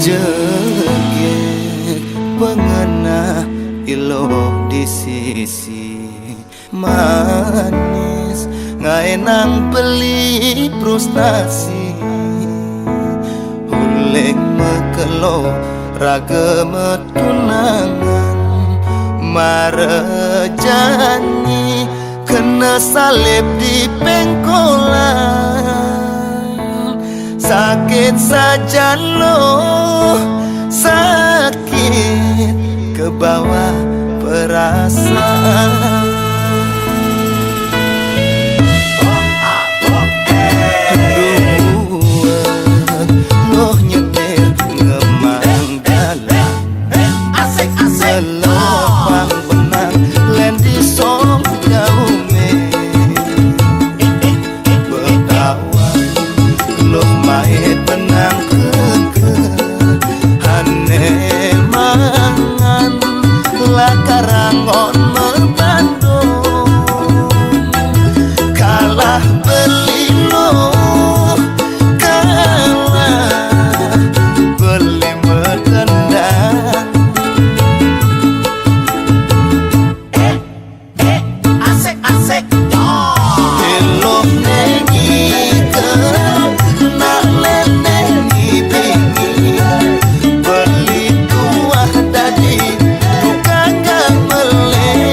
Jegek pengena ilo di sisi manis, ngaenang beli frustasi, hulek mekelo raga metunangan, marejani kena salib di pengkolan, sakit saja loh, sakit ke bawah perasaan. Loh nyetir ngemang dalam, selepang benang len di song daume, betawa loh main benang keke hane mangan lakarangon membandung, kalah beli loh, kalah beli medendang. Asik Elok nengi ke nak lenengi bingi, beli kuah tadi tukang gameleng,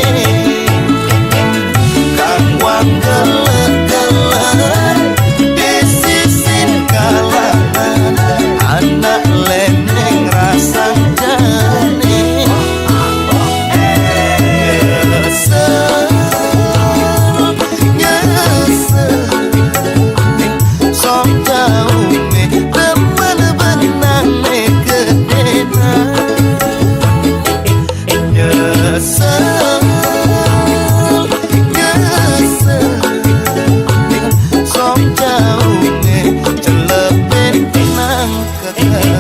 kang wang gelek-gelek disisin kalangan, anak leneng rasang jane nyesel, nyesel som jauh me temen benang me gedena, nyesel, nyesel som jauh me celepin benang kekeh.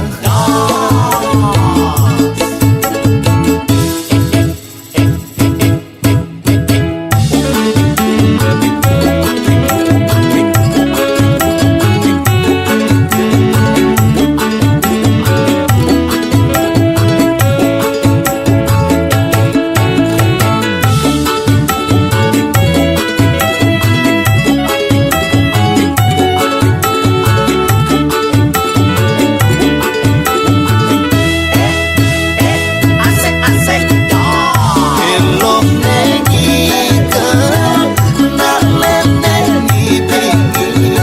Elok nengi ke nak lenengi bingi,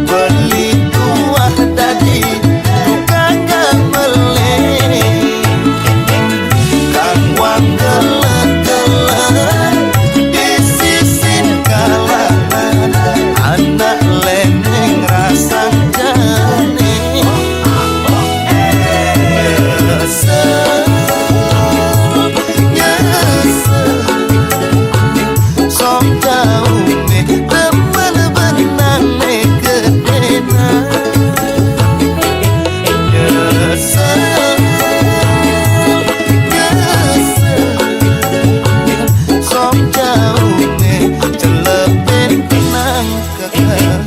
beli kuah tadi tukang gameleng, kang wang gelek-gelek disisin kalangan, anak leneng rasang jane nyesel, nyesel som jauh me temen benang me gedena, nyesel, nyesel som jauh me celepin benang kekeh,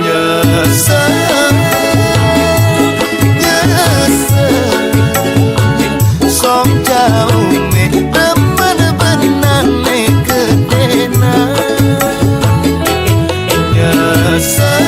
nyesel, nyesel som jauh me temen benang me gedena, nyesel.